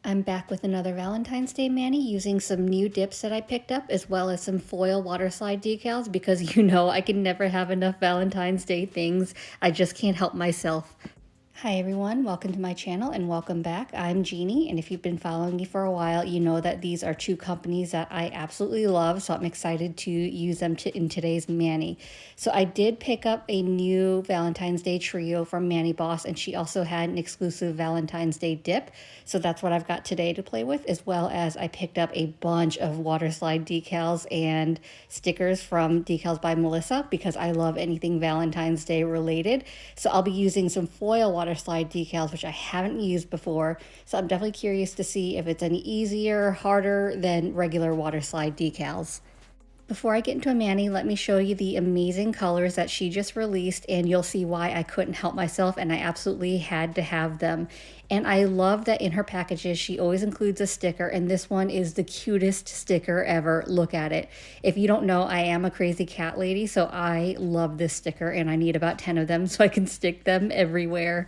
I'm back with another Valentine's Day mani using some new dips that I picked up as well as some foil Waterslide decals because I can never have enough Valentine's Day things. I just can't help myself. Hi everyone, welcome to my channel and welcome back. I'm Jeannie, and if you've been following me for a while, you know that these are two companies that I absolutely love, so I'm excited to use them in today's mani. So I did pick up a new Valentine's Day trio from ManiBoss, and she also had an exclusive Valentine's Day dip, so that's what I've got today to play with, as well as I picked up a bunch of Waterslide decals and stickers from Decals by Melissa because I love anything Valentine's Day related. So I'll be using some foil Waterslide decals, which I haven't used before. So I'm definitely curious to see if it's any easier, harder than regular Waterslide decals. Before I get into a mani, let me show you the amazing colors that she just released, and you'll see why I couldn't help myself and I absolutely had to have them. And I love that in her packages she always includes a sticker, and this one is the cutest sticker ever. Look at it. If you don't know, I am a crazy cat lady, so I love this sticker and I need about 10 of them so I can stick them everywhere.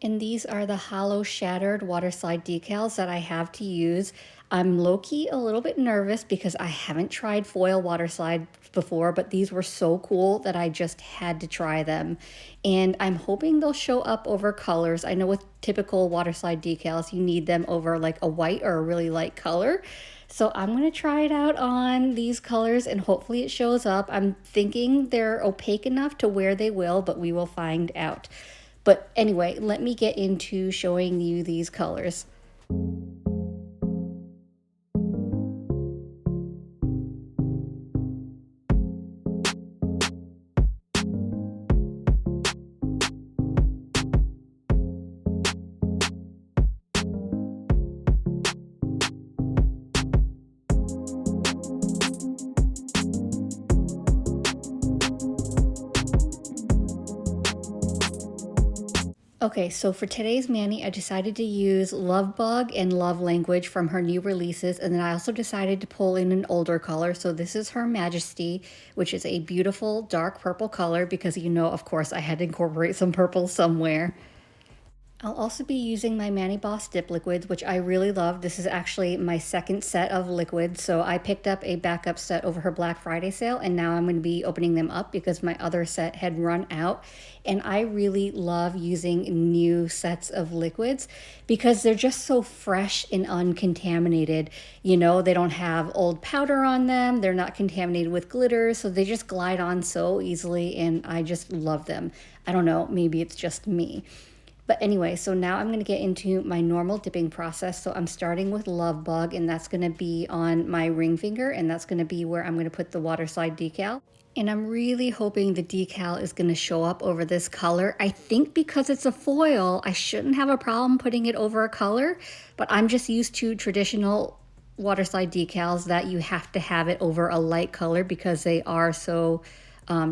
And these are the Holo shattered Waterslide decals that I have to use. I'm low-key a little bit nervous because I haven't tried foil Waterslide before, but these were so cool that I just had to try them. And I'm hoping they'll show up over colors. I know with typical Waterslide decals, you need them over like a white or a really light color. So I'm going to try it out on these colors and hopefully it shows up. I'm thinking they're opaque enough to where they will, but we will find out. But anyway, let me get into showing you these colors. Okay, so for today's mani, I decided to use Love Bug and Love Language from her new releases, and then I also decided to pull in an older color. So this is her Majesty, which is a beautiful dark purple color because of course, I had to incorporate some purple somewhere. I'll also be using my ManiBoss dip liquids, which I really love. This is actually my second set of liquids, so I picked up a backup set over her Black Friday sale, and now I'm going to be opening them up because my other set had run out. And I really love using new sets of liquids because they're just so fresh and uncontaminated. They don't have old powder on them, they're not contaminated with glitter, so they just glide on so easily, and I just love them. I don't know, maybe it's just me. But anyway, so now I'm going to get into my normal dipping process. So I'm starting with Love Bug, and that's going to be on my ring finger, and that's going to be where I'm going to put the Waterslide decal. And I'm really hoping the decal is going to show up over this color. I think because it's a foil, I shouldn't have a problem putting it over a color, but I'm just used to traditional Waterslide decals that you have to have it over a light color because they are so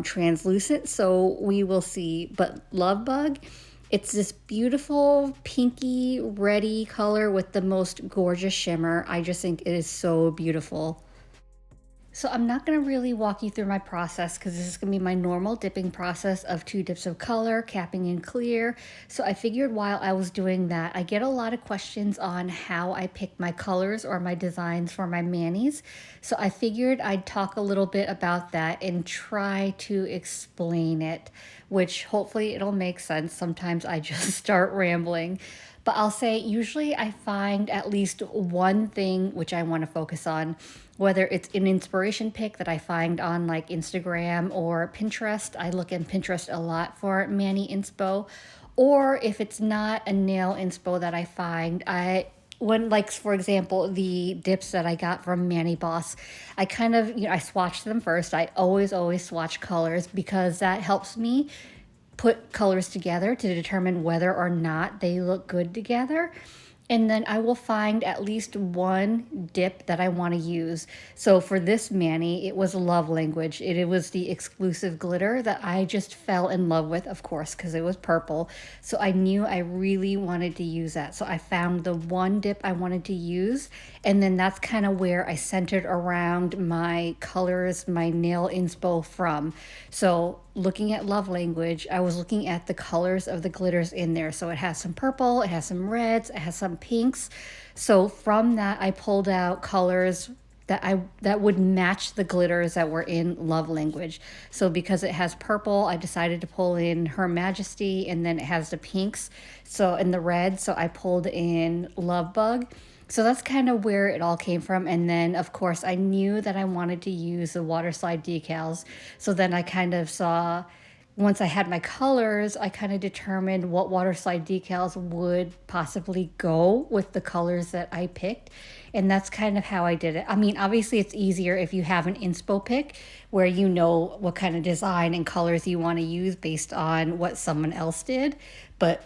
translucent. So we will see. But Love Bug, it's this beautiful pinky reddy color with the most gorgeous shimmer. I just think it is so beautiful. So I'm not going to really walk you through my process because this is going to be my normal dipping process of 2 dips of color, capping in clear. So I figured while I was doing that, I get a lot of questions on how I pick my colors or my designs for my manis. So I figured I'd talk a little bit about that and try to explain it, which hopefully it'll make sense. Sometimes I just start rambling. But I'll say usually I find at least one thing which I want to focus on, whether it's an inspiration pic that I find on like Instagram or Pinterest. I look in Pinterest a lot for mani inspo. Or if it's not a nail inspo that I find, for example, the dips that I got from ManiBoss, I kind of, I swatch them first. I always swatch colors because that helps me put colors together to determine whether or not they look good together. And then I will find at least one dip that I want to use. So for this mani, it was Love Language. It was the exclusive glitter that I just fell in love with, of course, because it was purple. So I knew I really wanted to use that. So I found the one dip I wanted to use. And then that's kind of where I centered around my colors, my nail inspo from. So looking at Love Language, I was looking at the colors of the glitters in there. So it has some purple, it has some reds, it has some pinks. So from that, I pulled out colors that would match the glitters that were in Love Language. So because it has purple, I decided to pull in Her Majesty, and then it has the pinks, so in the red, so I pulled in Love Bug. So that's kind of where it all came from. And then of course I knew that I wanted to use the Waterslide decals. So then I kind of saw, once I had my colors, I kind of determined what Waterslide decals would possibly go with the colors that I picked. And that's kind of how I did it. I mean, obviously it's easier if you have an inspo pick where you know what kind of design and colors you want to use based on what someone else did. But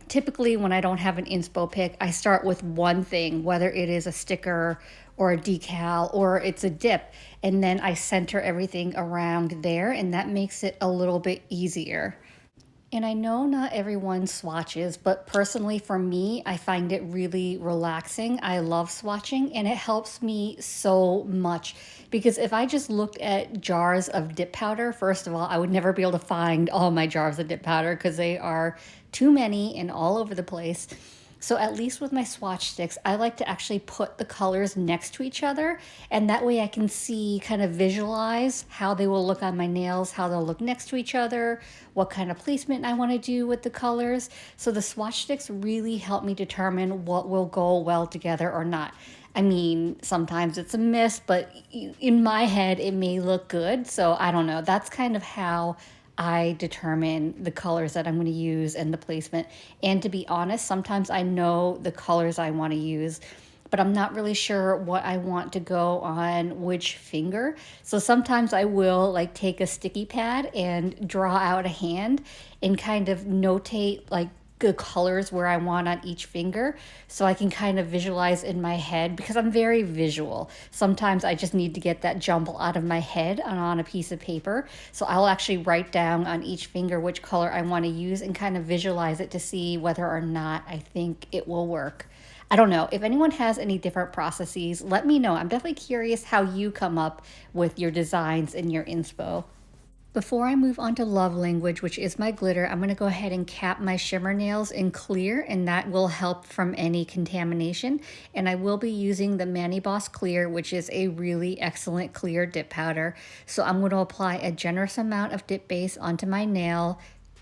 typically when I don't have an inspo pick, I start with one thing, whether it is a sticker or a decal or it's a dip, and then I center everything around there, and that makes it a little bit easier. And I know not everyone swatches, but personally for me, I find it really relaxing. I love swatching, and it helps me so much because if I just looked at jars of dip powder, first of all, I would never be able to find all my jars of dip powder because they are too many and all over the place. So at least with my swatch sticks, I like to actually put the colors next to each other, and that way I can see, kind of visualize how they will look on my nails, how they'll look next to each other, what kind of placement I want to do with the colors. So the swatch sticks really help me determine what will go well together or not. I mean, sometimes it's a miss, but in my head, it may look good. So I don't know. That's kind of how I determine the colors that I'm going to use and the placement. And to be honest, sometimes I know the colors I want to use, but I'm not really sure what I want to go on which finger. So sometimes I will like take a sticky pad and draw out a hand and kind of notate like the colors where I want on each finger, so I can kind of visualize in my head, because I'm very visual. Sometimes I just need to get that jumble out of my head and on a piece of paper. So I'll actually write down on each finger which color I want to use and kind of visualize it to see whether or not I think it will work. I don't know. If anyone has any different processes, let me know. I'm definitely curious how you come up with your designs and your inspo. Before I move on to Love Language, which is my glitter, I'm going to go ahead and cap my shimmer nails in clear, and that will help from any contamination. And I will be using the ManiBoss Clear, which is a really excellent clear dip powder. So I'm going to apply a generous amount of dip base onto my nail,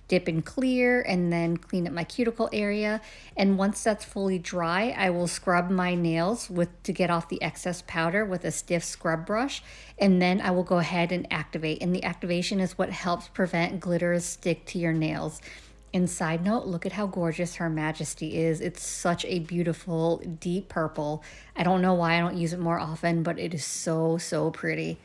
dip in clear, and then clean up my cuticle area. And once that's fully dry, I will scrub my nails to get off the excess powder with a stiff scrub brush, and then I will go ahead and activate. And the activation is what helps prevent glitters stick to your nails. And side note, look at how gorgeous Her Majesty is. It's such a beautiful deep purple. I don't know why I don't use it more often, but it is so, so pretty.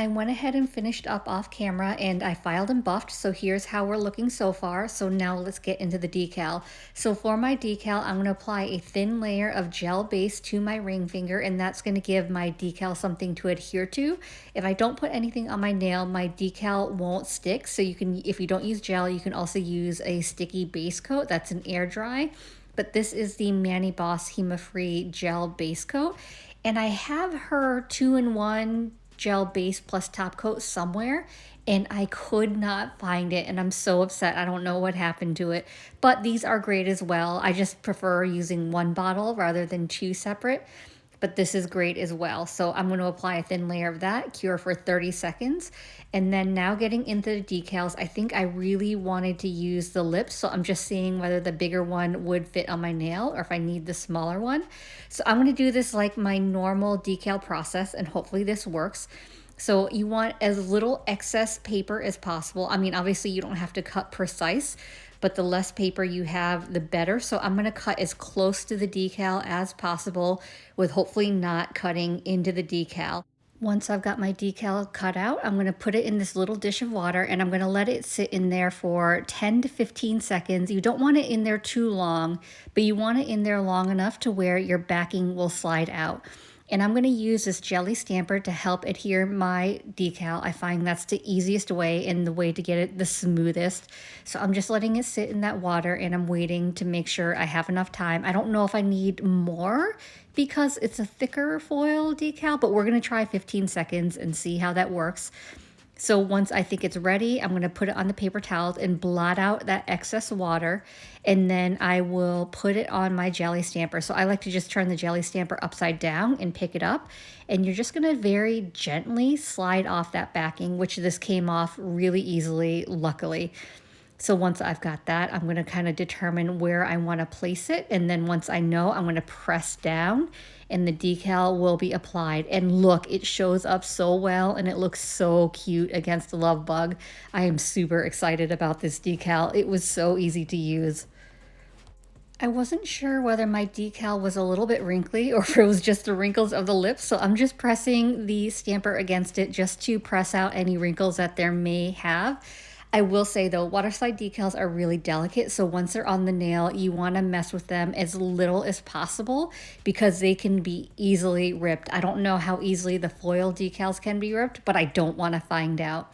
I went ahead and finished up off camera and I filed and buffed. So here's how we're looking so far. So now let's get into the decal. So for my decal, I'm going to apply a thin layer of gel base to my ring finger, and that's going to give my decal something to adhere to. If I don't put anything on my nail, my decal won't stick. So you can, if you don't use gel, you can also use a sticky base coat. That's an air dry. But this is the ManiBoss HEMA-free gel base coat. And I have her 2-in-1 gel base plus top coat somewhere, and I could not find it, and I'm so upset. I don't know what happened to it, but these are great as well. I just prefer using one bottle rather than two separate, but this is great as well. So I'm going to apply a thin layer of that, cure for 30 seconds, and then now getting into the decals, I think I really wanted to use the lips, so I'm just seeing whether the bigger one would fit on my nail or if I need the smaller one. So I'm going to do this like my normal decal process, and hopefully this works. So you want as little excess paper as possible. I mean, obviously you don't have to cut precise, but the less paper you have, the better. So I'm going to cut as close to the decal as possible with hopefully not cutting into the decal. Once I've got my decal cut out, I'm going to put it in this little dish of water, and I'm going to let it sit in there for 10 to 15 seconds. You don't want it in there too long, but you want it in there long enough to where your backing will slide out. And I'm going to use this jelly stamper to help adhere my decal. I find that's the easiest way and the way to get it the smoothest. So I'm just letting it sit in that water, and I'm waiting to make sure I have enough time. I don't know if I need more because it's a thicker foil decal, but we're going to try 15 seconds and see how that works. So once I think it's ready, I'm going to put it on the paper towels and blot out that excess water, and then I will put it on my jelly stamper. So I like to just turn the jelly stamper upside down and pick it up, and you're just going to very gently slide off that backing, which this came off really easily, luckily. So once I've got that, I'm going to kind of determine where I want to place it, and then once I know, I'm going to press down and the decal will be applied. And look, it shows up so well and it looks so cute against the love bug. I am super excited about this decal. It was so easy to use. I wasn't sure whether my decal was a little bit wrinkly or if it was just the wrinkles of the lips, so I'm just pressing the stamper against it just to press out any wrinkles that there may have. I will say though, Waterslide decals are really delicate, so once they're on the nail, you want to mess with them as little as possible because they can be easily ripped. I don't know how easily the foil decals can be ripped, but I don't want to find out.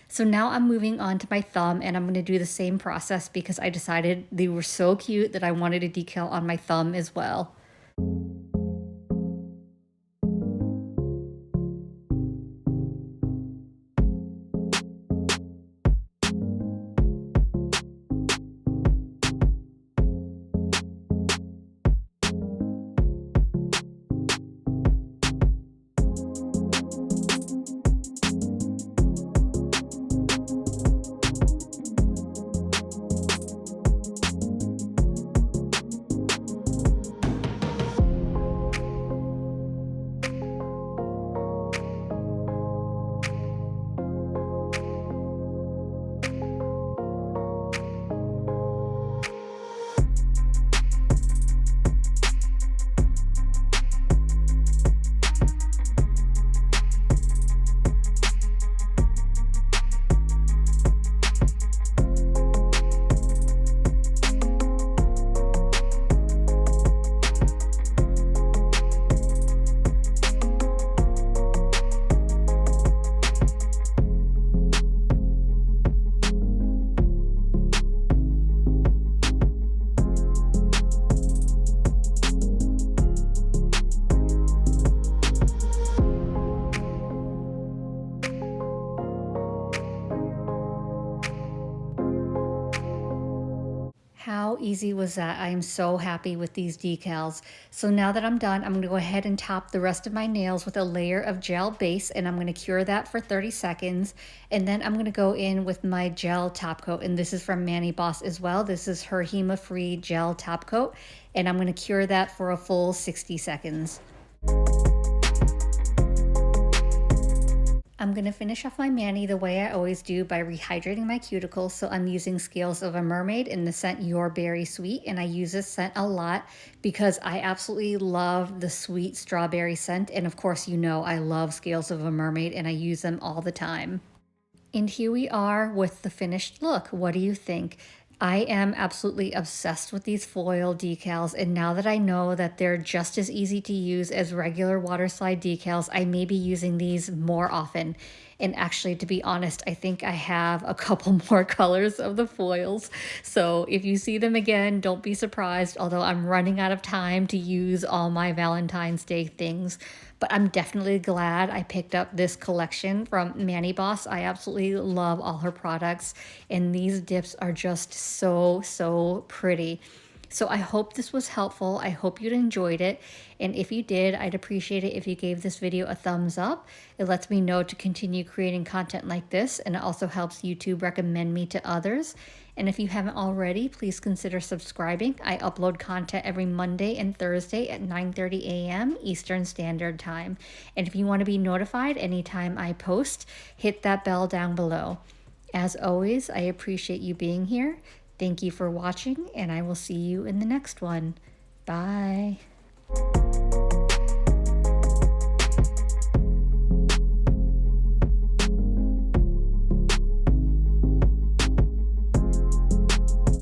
So now I'm moving on to my thumb, and I'm going to do the same process because I decided they were so cute that I wanted a decal on my thumb as well. How easy was that? I am so happy with these decals. So now that I'm done, I'm going to go ahead and top the rest of my nails with a layer of gel base, and I'm going to cure that for 30 seconds. And then I'm going to go in with my gel top coat, and this is from ManiBoss as well. This is her HEMA-free gel top coat, and I'm going to cure that for a full 60 seconds. I'm going to finish off my mani the way I always do by rehydrating my cuticles. So I'm using Scales of a Mermaid in the scent Your Berry Sweet, and I use this scent a lot because I absolutely love the sweet strawberry scent. And of course, you know I love Scales of a Mermaid and I use them all the time. And here we are with the finished look. What do you think? I am absolutely obsessed with these foil decals, and now that I know that they're just as easy to use as regular Waterslide decals, I may be using these more often. And actually, to be honest, I think I have a couple more colors of the foils. So if you see them again, don't be surprised, although I'm running out of time to use all my Valentine's Day things. But I'm definitely glad I picked up this collection from ManiBoss. I absolutely love all her products, and these dips are just so pretty. So I hope this was helpful. I hope you enjoyed it. And if you did, I'd appreciate it if you gave this video a thumbs up. It lets me know to continue creating content like this, and it also helps YouTube recommend me to others. And if you haven't already, please consider subscribing. I upload content every Monday and Thursday at 9:30 a.m. Eastern Standard Time. And if you want to be notified anytime I post, hit that bell down below. As always, I appreciate you being here. Thank you for watching, and I will see you in the next one. Bye.